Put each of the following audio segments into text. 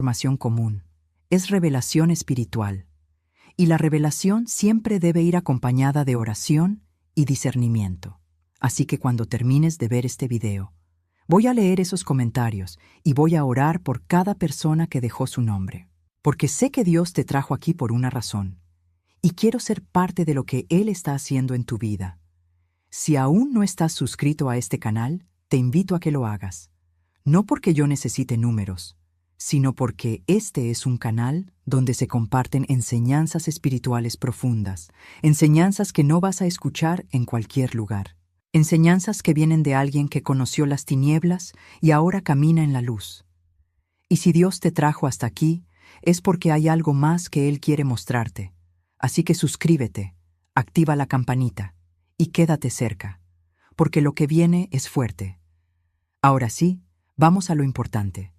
información común, es revelación espiritual, y la revelación siempre debe ir acompañada de oración y discernimiento. Así que cuando termines de ver este video, voy a leer esos comentarios y voy a orar por cada persona que dejó su nombre, porque sé que Dios te trajo aquí por una razón, y quiero ser parte de lo que Él está haciendo en tu vida. Si aún no estás suscrito a este canal, te invito a que lo hagas, no porque yo necesite números, sino porque este es un canal donde se comparten enseñanzas espirituales profundas, enseñanzas que no vas a escuchar en cualquier lugar, enseñanzas que vienen de alguien que conoció las tinieblas y ahora camina en la luz. Y si Dios te trajo hasta aquí, es porque hay algo más que Él quiere mostrarte. Así que suscríbete, activa la campanita y quédate cerca, porque lo que viene es fuerte. Ahora sí, vamos a lo importante.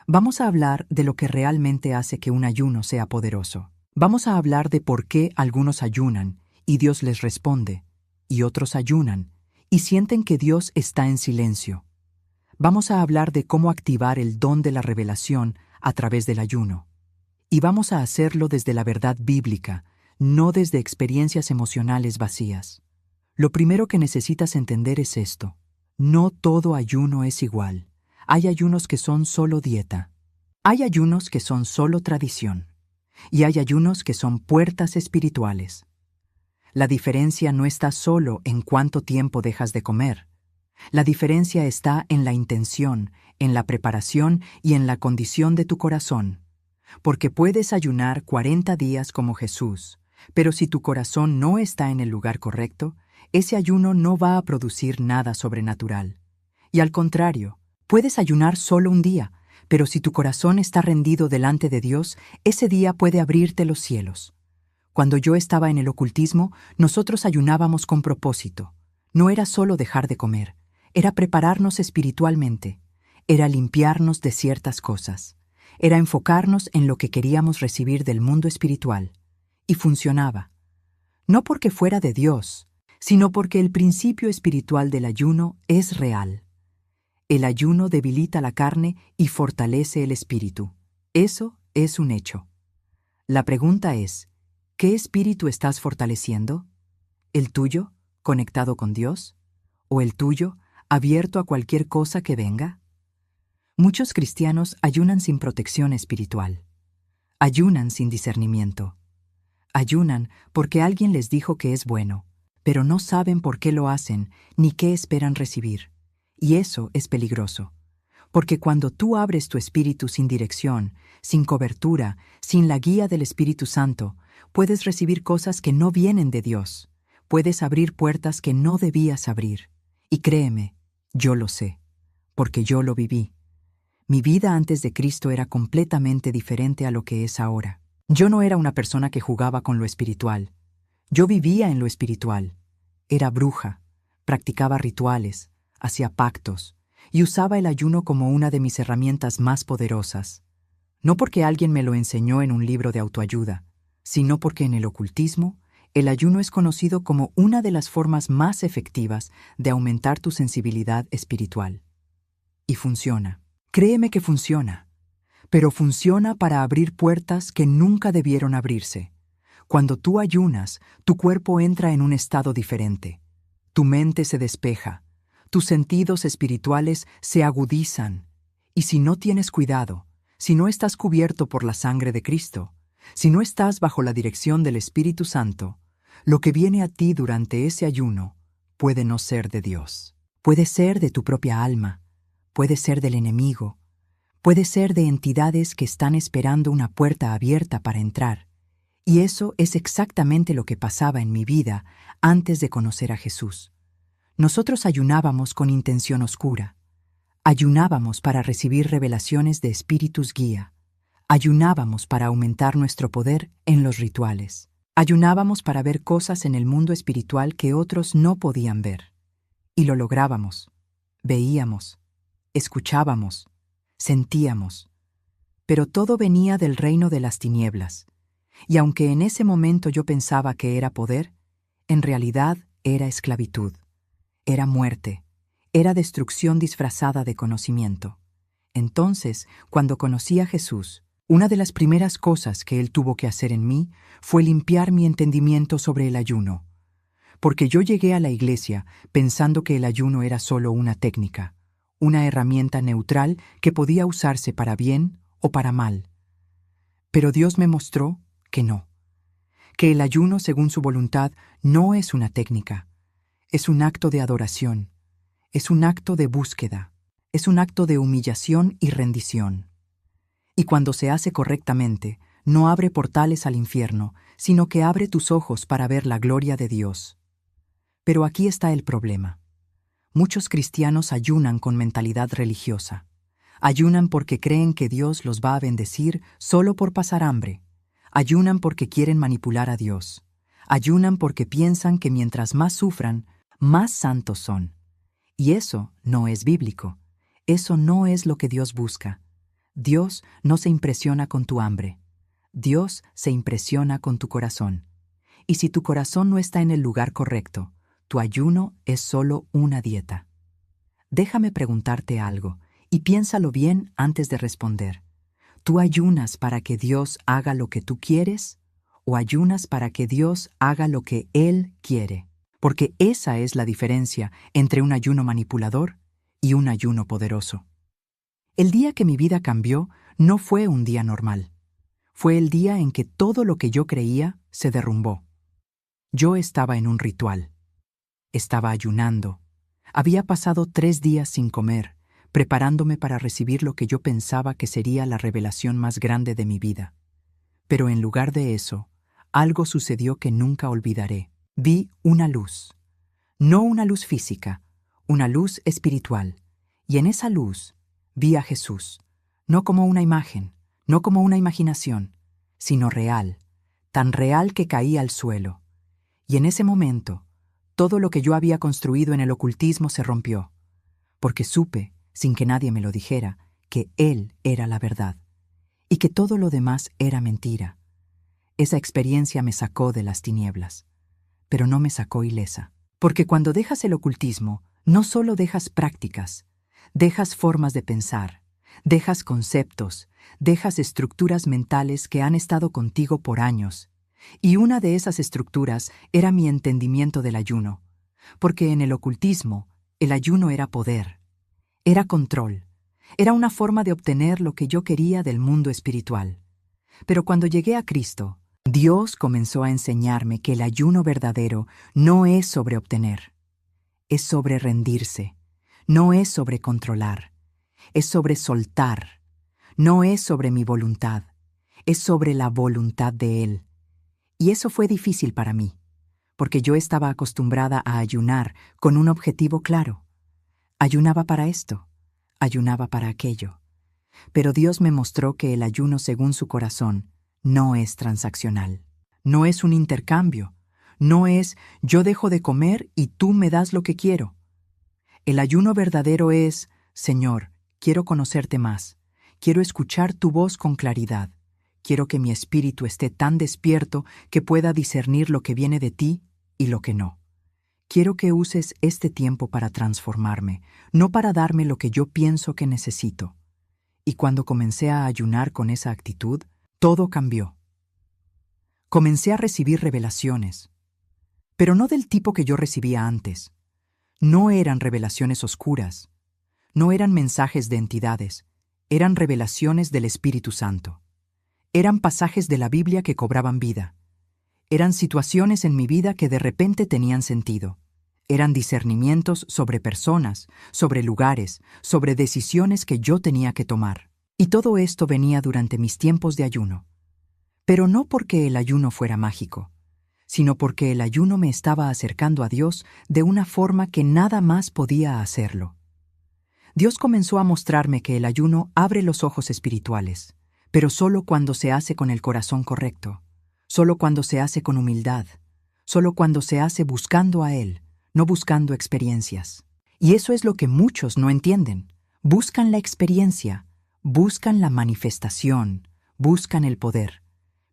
Vamos a hablar de lo que realmente hace que un ayuno sea poderoso. Vamos a hablar de por qué algunos ayunan y Dios les responde, y otros ayunan y sienten que Dios está en silencio. Vamos a hablar de cómo activar el don de la revelación a través del ayuno. Y vamos a hacerlo desde la verdad bíblica, no desde experiencias emocionales vacías. Lo primero que necesitas entender es esto: no todo ayuno es igual. Hay ayunos que son solo dieta. Hay ayunos que son solo tradición. Y hay ayunos que son puertas espirituales. La diferencia no está solo en cuánto tiempo dejas de comer. La diferencia está en la intención, en la preparación y en la condición de tu corazón. Porque puedes ayunar 40 días como Jesús, pero si tu corazón no está en el lugar correcto, ese ayuno no va a producir nada sobrenatural. Y al contrario, puedes ayunar solo un día, pero si tu corazón está rendido delante de Dios, ese día puede abrirte los cielos. Cuando yo estaba en el ocultismo, nosotros ayunábamos con propósito. No era solo dejar de comer, era prepararnos espiritualmente, era limpiarnos de ciertas cosas, era enfocarnos en lo que queríamos recibir del mundo espiritual. Y funcionaba. No porque fuera de Dios, sino porque el principio espiritual del ayuno es real. El ayuno debilita la carne y fortalece el espíritu. Eso es un hecho. La pregunta es, ¿qué espíritu estás fortaleciendo? ¿El tuyo, conectado con Dios? ¿O el tuyo, abierto a cualquier cosa que venga? Muchos cristianos ayunan sin protección espiritual. Ayunan sin discernimiento. Ayunan porque alguien les dijo que es bueno, pero no saben por qué lo hacen ni qué esperan recibir. Y eso es peligroso, porque cuando tú abres tu espíritu sin dirección, sin cobertura, sin la guía del Espíritu Santo, puedes recibir cosas que no vienen de Dios. Puedes abrir puertas que no debías abrir. Y créeme, yo lo sé, porque yo lo viví. Mi vida antes de Cristo era completamente diferente a lo que es ahora. Yo no era una persona que jugaba con lo espiritual. Yo vivía en lo espiritual. Era bruja, practicaba rituales, hacía pactos y usaba el ayuno como una de mis herramientas más poderosas. No porque alguien me lo enseñó en un libro de autoayuda, sino porque en el ocultismo, el ayuno es conocido como una de las formas más efectivas de aumentar tu sensibilidad espiritual. Y funciona. Créeme que funciona. Pero funciona para abrir puertas que nunca debieron abrirse. Cuando tú ayunas, tu cuerpo entra en un estado diferente. Tu mente se despeja. Tus sentidos espirituales se agudizan. Y si no tienes cuidado, si no estás cubierto por la sangre de Cristo, si no estás bajo la dirección del Espíritu Santo, lo que viene a ti durante ese ayuno puede no ser de Dios. Puede ser de tu propia alma, puede ser del enemigo, puede ser de entidades que están esperando una puerta abierta para entrar. Y eso es exactamente lo que pasaba en mi vida antes de conocer a Jesús. Nosotros ayunábamos con intención oscura. Ayunábamos para recibir revelaciones de espíritus guía. Ayunábamos para aumentar nuestro poder en los rituales. Ayunábamos para ver cosas en el mundo espiritual que otros no podían ver. Y lo lográbamos. Veíamos, escuchábamos, sentíamos. Pero todo venía del reino de las tinieblas. Y aunque en ese momento yo pensaba que era poder, en realidad era esclavitud. Era muerte, era destrucción disfrazada de conocimiento. Entonces, cuando conocí a Jesús, Una de las primeras cosas que Él tuvo que hacer en mí fue limpiar mi entendimiento sobre el ayuno, porque yo llegué a la iglesia pensando que el ayuno era solo una técnica, una herramienta neutral que podía usarse para bien o para mal. Pero Dios me mostró que no, que el ayuno según su voluntad no es una técnica, es un acto de adoración, es un acto de búsqueda, es un acto de humillación y rendición. Y cuando se hace correctamente, no abre portales al infierno, sino que abre tus ojos para ver la gloria de Dios. Pero aquí está el problema. Muchos cristianos ayunan con mentalidad religiosa. Ayunan porque creen que Dios los va a bendecir solo por pasar hambre. Ayunan porque quieren manipular a Dios. Ayunan porque piensan que mientras más sufran, más santos son. Y eso no es bíblico. Eso no es lo que Dios busca. Dios no se impresiona con tu hambre. Dios se impresiona con tu corazón. Y si tu corazón no está en el lugar correcto, tu ayuno es solo una dieta. Déjame preguntarte algo, y piénsalo bien antes de responder. ¿Tú ayunas para que Dios haga lo que tú quieres, o ayunas para que Dios haga lo que Él quiere? Porque esa es la diferencia entre un ayuno manipulador y un ayuno poderoso. El día que mi vida cambió no fue un día normal. Fue el día en que todo lo que yo creía se derrumbó. Yo estaba en un ritual. Estaba ayunando. Había pasado 3 días sin comer, preparándome para recibir lo que yo pensaba que sería la revelación más grande de mi vida. Pero en lugar de eso, algo sucedió que nunca olvidaré. Vi una luz. No una luz física, una luz espiritual. Y en esa luz vi a Jesús, no como una imagen, no como una imaginación, sino real, tan real que caí al suelo. Y en ese momento, todo lo que yo había construido en el ocultismo se rompió, porque supe, sin que nadie me lo dijera, que Él era la verdad, y que todo lo demás era mentira. Esa experiencia me sacó de las tinieblas, pero no me sacó ilesa. Porque cuando dejas el ocultismo, no solo dejas prácticas, dejas formas de pensar, dejas conceptos, dejas estructuras mentales que han estado contigo por años. Y una de esas estructuras era mi entendimiento del ayuno, porque en el ocultismo, el ayuno era poder, era control, era una forma de obtener lo que yo quería del mundo espiritual. Pero cuando llegué a Cristo, Dios comenzó a enseñarme que el ayuno verdadero no es sobre obtener, es sobre rendirse, no es sobre controlar, es sobre soltar, no es sobre mi voluntad, es sobre la voluntad de Él. Y eso fue difícil para mí, porque yo estaba acostumbrada a ayunar con un objetivo claro. Ayunaba para esto, ayunaba para aquello. Pero Dios me mostró que el ayuno según su corazón no es transaccional, no es un intercambio, no es yo dejo de comer y tú me das lo que quiero. El ayuno verdadero es, Señor, quiero conocerte más, quiero escuchar tu voz con claridad, quiero que mi espíritu esté tan despierto que pueda discernir lo que viene de ti y lo que no. Quiero que uses este tiempo para transformarme, no para darme lo que yo pienso que necesito. Y cuando comencé a ayunar con esa actitud, todo cambió. Comencé a recibir revelaciones, pero no del tipo que yo recibía antes. No eran revelaciones oscuras, no eran mensajes de entidades, eran revelaciones del Espíritu Santo. Eran pasajes de la Biblia que cobraban vida. Eran situaciones en mi vida que de repente tenían sentido. Eran discernimientos sobre personas, sobre lugares, sobre decisiones que yo tenía que tomar. Y todo esto venía durante mis tiempos de ayuno. Pero no porque el ayuno fuera mágico, sino porque el ayuno me estaba acercando a Dios de una forma que nada más podía hacerlo. Dios comenzó a mostrarme que el ayuno abre los ojos espirituales, pero solo cuando se hace con el corazón correcto, solo cuando se hace con humildad, solo cuando se hace buscando a Él, no buscando experiencias. Y eso es lo que muchos no entienden. Buscan la experiencia, buscan la manifestación, buscan el poder,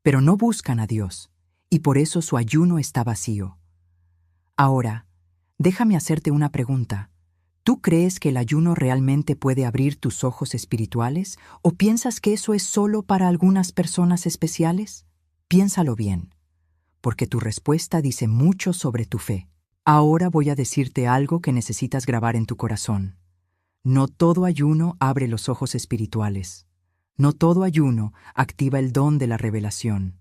pero no buscan a Dios, y por eso su ayuno está vacío. Ahora, déjame hacerte una pregunta. ¿Tú crees que el ayuno realmente puede abrir tus ojos espirituales o piensas que eso es solo para algunas personas especiales? Piénsalo bien, porque tu respuesta dice mucho sobre tu fe. Ahora voy a decirte algo que necesitas grabar en tu corazón. No todo ayuno abre los ojos espirituales. No todo ayuno activa el don de la revelación.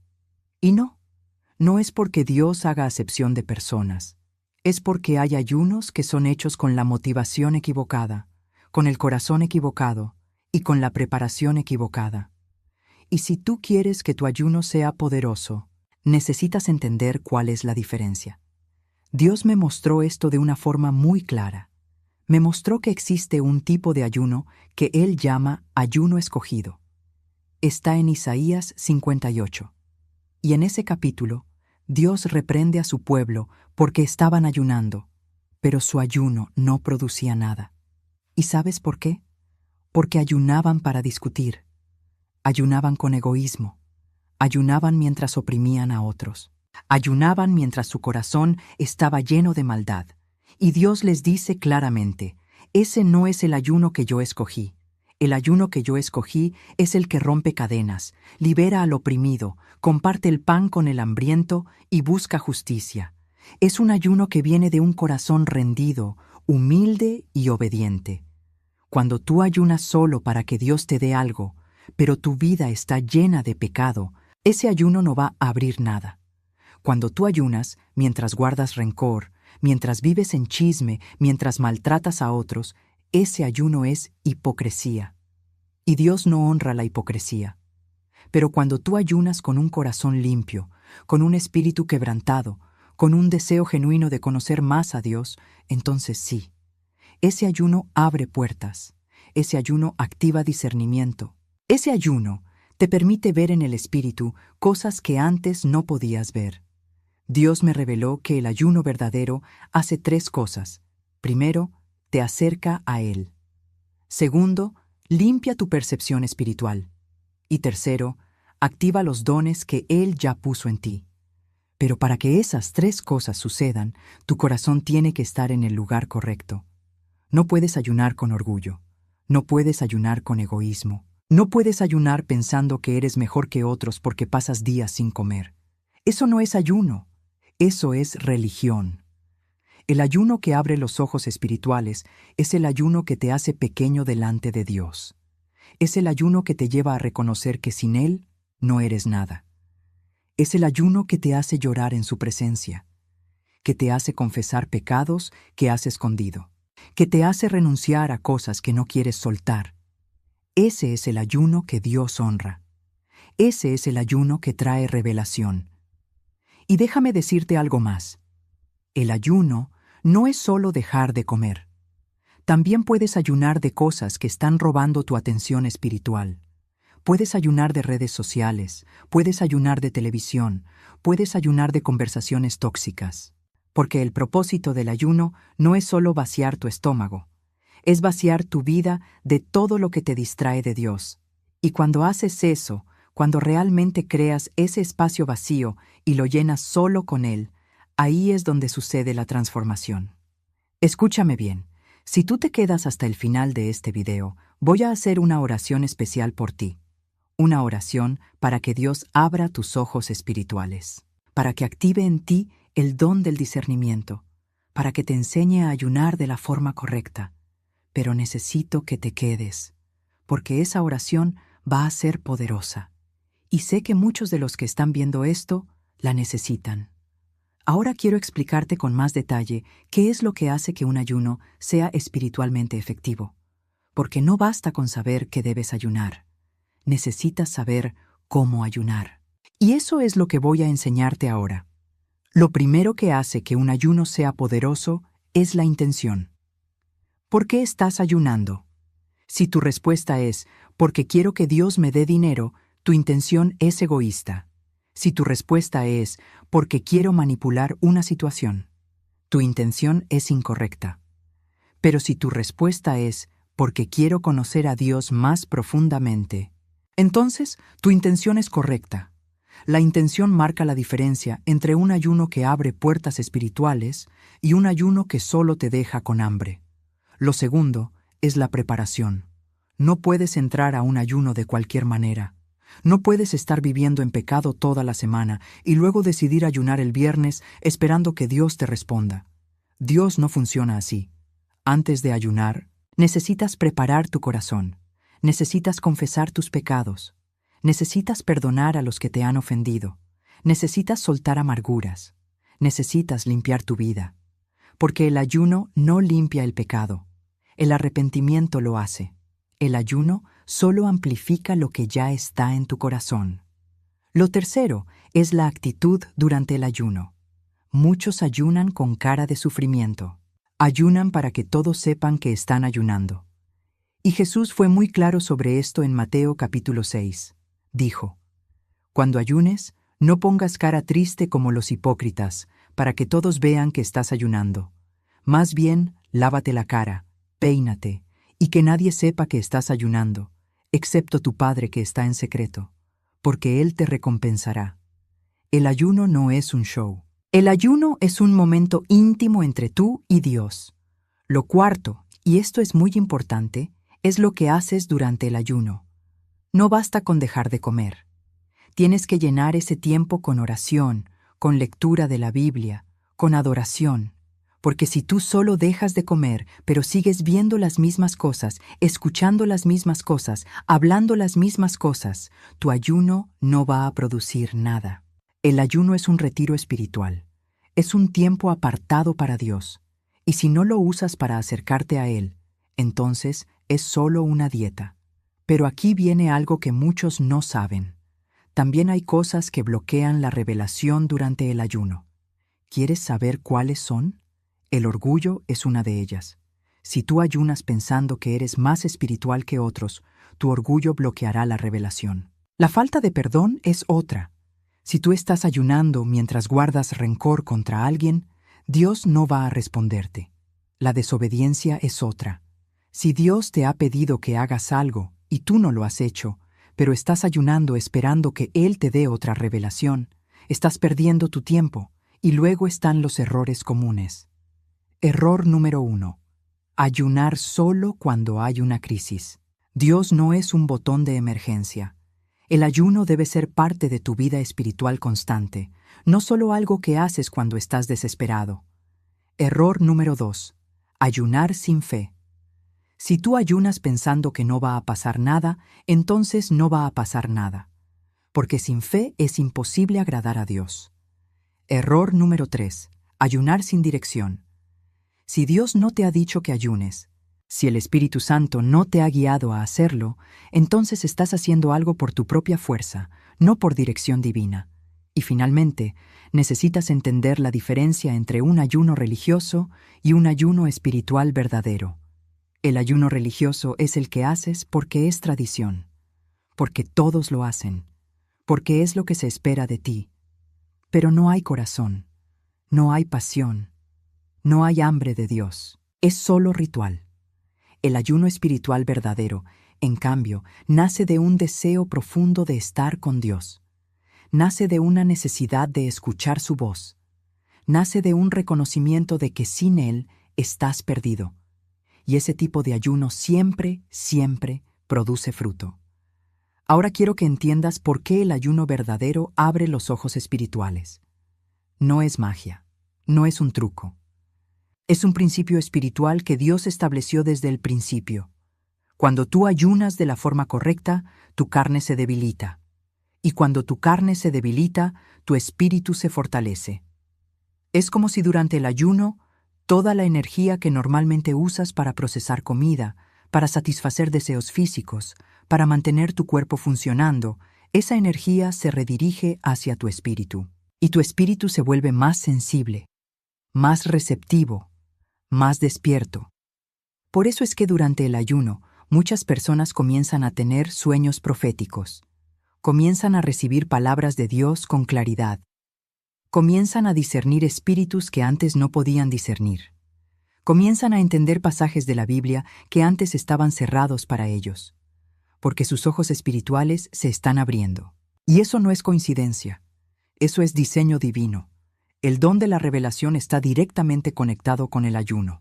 Y no es porque Dios haga acepción de personas. Es porque hay ayunos que son hechos con la motivación equivocada, con el corazón equivocado y con la preparación equivocada. Y si tú quieres que tu ayuno sea poderoso, necesitas entender cuál es la diferencia. Dios me mostró esto de una forma muy clara. Me mostró que existe un tipo de ayuno que Él llama ayuno escogido. Está en Isaías 58. Y en ese capítulo, Dios reprende a su pueblo porque estaban ayunando, pero su ayuno no producía nada. ¿Y sabes por qué? Porque ayunaban para discutir, ayunaban con egoísmo, ayunaban mientras oprimían a otros, ayunaban mientras su corazón estaba lleno de maldad. Y Dios les dice claramente, ese no es el ayuno que yo escogí. El ayuno que yo escogí es el que rompe cadenas, libera al oprimido, comparte el pan con el hambriento y busca justicia. Es un ayuno que viene de un corazón rendido, humilde y obediente. Cuando tú ayunas solo para que Dios te dé algo, pero tu vida está llena de pecado, ese ayuno no va a abrir nada. Cuando tú ayunas, mientras guardas rencor, mientras vives en chisme, mientras maltratas a otros, ese ayuno es hipocresía. Y Dios no honra la hipocresía. Pero cuando tú ayunas con un corazón limpio, con un espíritu quebrantado, con un deseo genuino de conocer más a Dios, entonces sí, ese ayuno abre puertas, ese ayuno activa discernimiento, ese ayuno te permite ver en el espíritu cosas que antes no podías ver. Dios me reveló que el ayuno verdadero hace 3 cosas. Primero, te acerca a Él. Segundo, limpia tu percepción espiritual. Y tercero, activa los dones que Él ya puso en ti. Pero para que esas 3 cosas sucedan, tu corazón tiene que estar en el lugar correcto. No puedes ayunar con orgullo. No puedes ayunar con egoísmo. No puedes ayunar pensando que eres mejor que otros porque pasas días sin comer. Eso no es ayuno. Eso es religión. El ayuno que abre los ojos espirituales es el ayuno que te hace pequeño delante de Dios. Es el ayuno que te lleva a reconocer que sin Él no eres nada. Es el ayuno que te hace llorar en su presencia, que te hace confesar pecados que has escondido, que te hace renunciar a cosas que no quieres soltar. Ese es el ayuno que Dios honra. Ese es el ayuno que trae revelación. Y déjame decirte algo más. El ayuno no es solo dejar de comer. También puedes ayunar de cosas que están robando tu atención espiritual. Puedes ayunar de redes sociales, puedes ayunar de televisión, puedes ayunar de conversaciones tóxicas. Porque el propósito del ayuno no es solo vaciar tu estómago, es vaciar tu vida de todo lo que te distrae de Dios. Y cuando haces eso, cuando realmente creas ese espacio vacío y lo llenas solo con Él, ahí es donde sucede la transformación. Escúchame bien, si tú te quedas hasta el final de este video, voy a hacer una oración especial por ti. Una oración para que Dios abra tus ojos espirituales, para que active en ti el don del discernimiento, para que te enseñe a ayunar de la forma correcta. Pero necesito que te quedes, porque esa oración va a ser poderosa. Y sé que muchos de los que están viendo esto la necesitan. Ahora quiero explicarte con más detalle qué es lo que hace que un ayuno sea espiritualmente efectivo. Porque no basta con saber que debes ayunar. Necesitas saber cómo ayunar. Y eso es lo que voy a enseñarte ahora. Lo primero que hace que un ayuno sea poderoso es la intención. ¿Por qué estás ayunando? Si tu respuesta es, porque quiero que Dios me dé dinero, tu intención es egoísta. Si tu respuesta es, porque quiero manipular una situación, tu intención es incorrecta. Pero si tu respuesta es, porque quiero conocer a Dios más profundamente, entonces tu intención es correcta. La intención marca la diferencia entre un ayuno que abre puertas espirituales y un ayuno que solo te deja con hambre. Lo segundo es la preparación. No puedes entrar a un ayuno de cualquier manera. No puedes estar viviendo en pecado toda la semana y luego decidir ayunar el viernes esperando que Dios te responda. Dios no funciona así. Antes de ayunar, necesitas preparar tu corazón. Necesitas confesar tus pecados. Necesitas perdonar a los que te han ofendido. Necesitas soltar amarguras. Necesitas limpiar tu vida. Porque el ayuno no limpia el pecado. El arrepentimiento lo hace. El ayuno solo amplifica lo que ya está en tu corazón. Lo tercero es la actitud durante el ayuno. Muchos ayunan con cara de sufrimiento. Ayunan para que todos sepan que están ayunando. Y Jesús fue muy claro sobre esto en Mateo capítulo 6. Dijo: Cuando ayunes, no pongas cara triste como los hipócritas, para que todos vean que estás ayunando. Más bien, lávate la cara, peínate, y que nadie sepa que estás ayunando, excepto tu Padre que está en secreto, porque Él te recompensará. El ayuno no es un show. El ayuno es un momento íntimo entre tú y Dios. Lo cuarto, y esto es muy importante, es lo que haces durante el ayuno. No basta con dejar de comer. Tienes que llenar ese tiempo con oración, con lectura de la Biblia, con adoración. Porque si tú solo dejas de comer, pero sigues viendo las mismas cosas, escuchando las mismas cosas, hablando las mismas cosas, tu ayuno no va a producir nada. El ayuno es un retiro espiritual. Es un tiempo apartado para Dios. Y si no lo usas para acercarte a Él, entonces es solo una dieta. Pero aquí viene algo que muchos no saben. También hay cosas que bloquean la revelación durante el ayuno. ¿Quieres saber cuáles son? El orgullo es una de ellas. Si tú ayunas pensando que eres más espiritual que otros, tu orgullo bloqueará la revelación. La falta de perdón es otra. Si tú estás ayunando mientras guardas rencor contra alguien, Dios no va a responderte. La desobediencia es otra. Si Dios te ha pedido que hagas algo y tú no lo has hecho, pero estás ayunando esperando que Él te dé otra revelación, estás perdiendo tu tiempo, y luego están los errores comunes. Error número 1. Ayunar solo cuando hay una crisis. Dios no es un botón de emergencia. El ayuno debe ser parte de tu vida espiritual constante, no solo algo que haces cuando estás desesperado. Error número 2. Ayunar sin fe. Si tú ayunas pensando que no va a pasar nada, entonces no va a pasar nada. Porque sin fe es imposible agradar a Dios. Error número 3. Ayunar sin dirección. Si Dios no te ha dicho que ayunes, si el Espíritu Santo no te ha guiado a hacerlo, entonces estás haciendo algo por tu propia fuerza, no por dirección divina. Y finalmente, necesitas entender la diferencia entre un ayuno religioso y un ayuno espiritual verdadero. El ayuno religioso es el que haces porque es tradición, porque todos lo hacen, porque es lo que se espera de ti. Pero no hay corazón, no hay pasión, no hay hambre de Dios, es solo ritual. El ayuno espiritual verdadero, en cambio, nace de un deseo profundo de estar con Dios. Nace de una necesidad de escuchar su voz. Nace de un reconocimiento de que sin Él estás perdido. Y ese tipo de ayuno siempre, siempre produce fruto. Ahora quiero que entiendas por qué el ayuno verdadero abre los ojos espirituales. No es magia, no es un truco. Es un principio espiritual que Dios estableció desde el principio. Cuando tú ayunas de la forma correcta, tu carne se debilita. Y cuando tu carne se debilita, tu espíritu se fortalece. Es como si durante el ayuno, toda la energía que normalmente usas para procesar comida, para satisfacer deseos físicos, para mantener tu cuerpo funcionando, esa energía se redirige hacia tu espíritu. Y tu espíritu se vuelve más sensible, más receptivo, más despierto. Por eso es que durante el ayuno, muchas personas comienzan a tener sueños proféticos. Comienzan a recibir palabras de Dios con claridad. Comienzan a discernir espíritus que antes no podían discernir. Comienzan a entender pasajes de la Biblia que antes estaban cerrados para ellos, porque sus ojos espirituales se están abriendo. Y eso no es coincidencia. Eso es diseño divino. El don de la revelación está directamente conectado con el ayuno,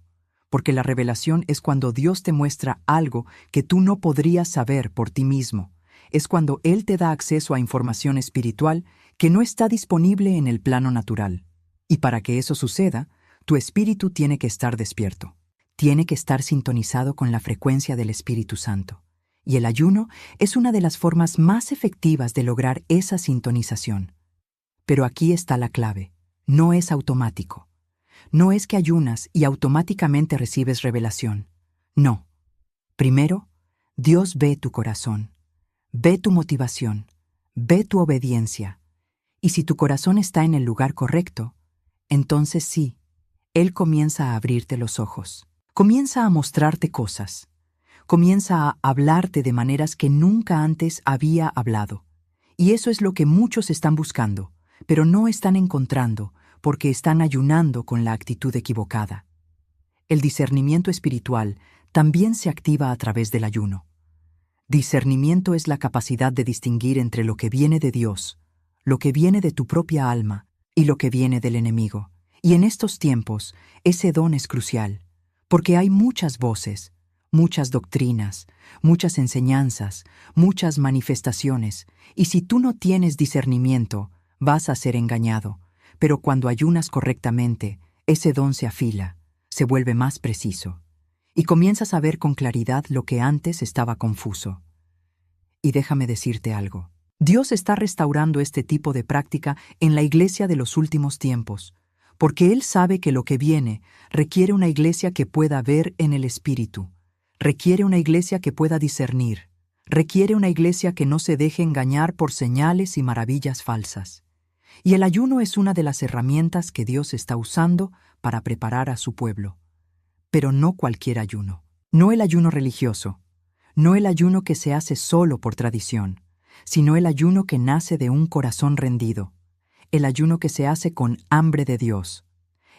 porque la revelación es cuando Dios te muestra algo que tú no podrías saber por ti mismo. Es cuando Él te da acceso a información espiritual que no está disponible en el plano natural. Y para que eso suceda, tu espíritu tiene que estar despierto. Tiene que estar sintonizado con la frecuencia del Espíritu Santo. Y el ayuno es una de las formas más efectivas de lograr esa sintonización. Pero aquí está la clave. No es automático. No es que ayunas y automáticamente recibes revelación. No. Primero, Dios ve tu corazón, ve tu motivación, ve tu obediencia. Y si tu corazón está en el lugar correcto, entonces sí, Él comienza a abrirte los ojos. Comienza a mostrarte cosas. Comienza a hablarte de maneras que nunca antes había hablado. Y eso es lo que muchos están buscando, pero no están encontrando porque están ayunando con la actitud equivocada. El discernimiento espiritual también se activa a través del ayuno. Discernimiento es la capacidad de distinguir entre lo que viene de Dios, lo que viene de tu propia alma y lo que viene del enemigo. Y en estos tiempos, ese don es crucial, porque hay muchas voces, muchas doctrinas, muchas enseñanzas, muchas manifestaciones, y si tú no tienes discernimiento, vas a ser engañado. Pero cuando ayunas correctamente, ese don se afila, se vuelve más preciso, y comienzas a ver con claridad lo que antes estaba confuso. Y déjame decirte algo. Dios está restaurando este tipo de práctica en la iglesia de los últimos tiempos, porque Él sabe que lo que viene requiere una iglesia que pueda ver en el Espíritu, requiere una iglesia que pueda discernir, requiere una iglesia que no se deje engañar por señales y maravillas falsas. Y el ayuno es una de las herramientas que Dios está usando para preparar a su pueblo. Pero no cualquier ayuno. No el ayuno religioso. No el ayuno que se hace solo por tradición, sino el ayuno que nace de un corazón rendido. El ayuno que se hace con hambre de Dios.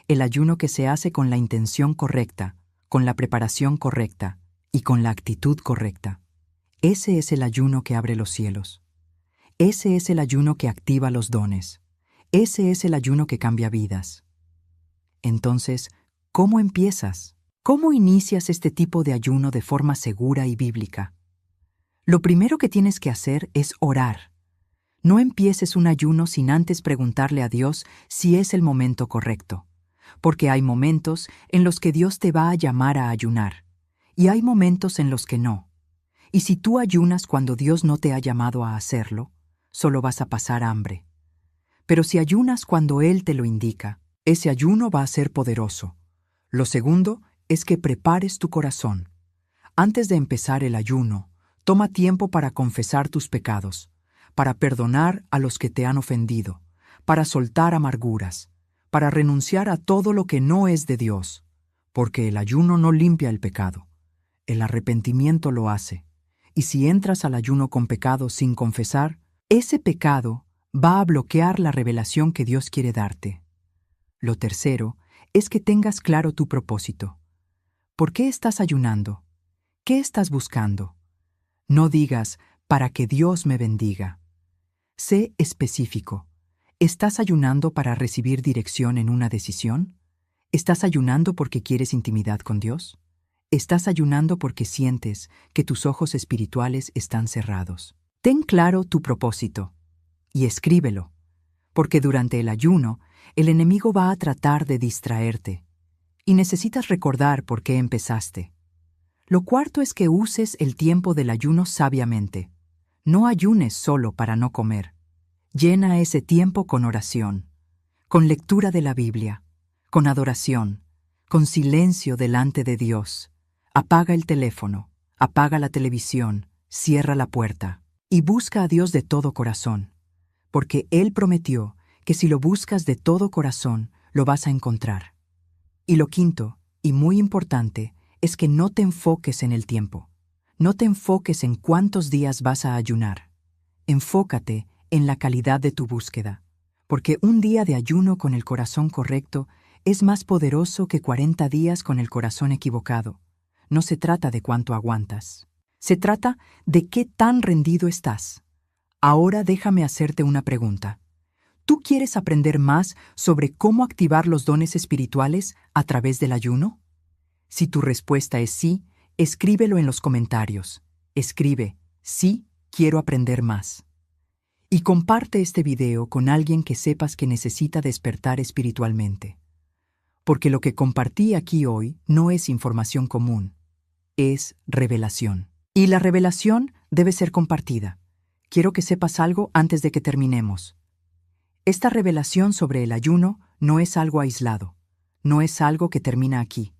El ayuno que se hace con la intención correcta, con la preparación correcta y con la actitud correcta. Ese es el ayuno que abre los cielos. Ese es el ayuno que activa los dones. Ese es el ayuno que cambia vidas. Entonces, ¿cómo empiezas? ¿Cómo inicias este tipo de ayuno de forma segura y bíblica? Lo primero que tienes que hacer es orar. No empieces un ayuno sin antes preguntarle a Dios si es el momento correcto, porque hay momentos en los que Dios te va a llamar a ayunar, y hay momentos en los que no. Y si tú ayunas cuando Dios no te ha llamado a hacerlo, solo vas a pasar hambre. Pero si ayunas cuando Él te lo indica, ese ayuno va a ser poderoso. Lo segundo es que prepares tu corazón. Antes de empezar el ayuno, toma tiempo para confesar tus pecados, para perdonar a los que te han ofendido, para soltar amarguras, para renunciar a todo lo que no es de Dios, porque el ayuno no limpia el pecado. El arrepentimiento lo hace. Y si entras al ayuno con pecado sin confesar, ese pecado va a bloquear la revelación que Dios quiere darte. Lo tercero es que tengas claro tu propósito. ¿Por qué estás ayunando? ¿Qué estás buscando? No digas, para que Dios me bendiga. Sé específico. ¿Estás ayunando para recibir dirección en una decisión? ¿Estás ayunando porque quieres intimidad con Dios? ¿Estás ayunando porque sientes que tus ojos espirituales están cerrados? Ten claro tu propósito y escríbelo, porque durante el ayuno el enemigo va a tratar de distraerte y necesitas recordar por qué empezaste. Lo cuarto es que uses el tiempo del ayuno sabiamente. No ayunes solo para no comer. Llena ese tiempo con oración, con lectura de la Biblia, con adoración, con silencio delante de Dios. Apaga el teléfono, apaga la televisión, cierra la puerta y busca a Dios de todo corazón, porque Él prometió que si lo buscas de todo corazón, lo vas a encontrar. Y lo quinto, y muy importante, es que no te enfoques en el tiempo. No te enfoques en cuántos días vas a ayunar. Enfócate en la calidad de tu búsqueda, porque un día de ayuno con el corazón correcto es más poderoso que 40 días con el corazón equivocado. No se trata de cuánto aguantas. Se trata de qué tan rendido estás. Ahora déjame hacerte una pregunta. ¿Tú quieres aprender más sobre cómo activar los dones espirituales a través del ayuno? Si tu respuesta es sí, escríbelo en los comentarios. Escribe, sí, quiero aprender más. Y comparte este video con alguien que sepas que necesita despertar espiritualmente. Porque lo que compartí aquí hoy no es información común, es revelación. Y la revelación debe ser compartida. Quiero que sepas algo antes de que terminemos. Esta revelación sobre el ayuno no es algo aislado, no es algo que termina aquí,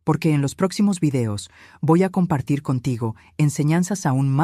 porque en los próximos videos voy a compartir contigo enseñanzas aún más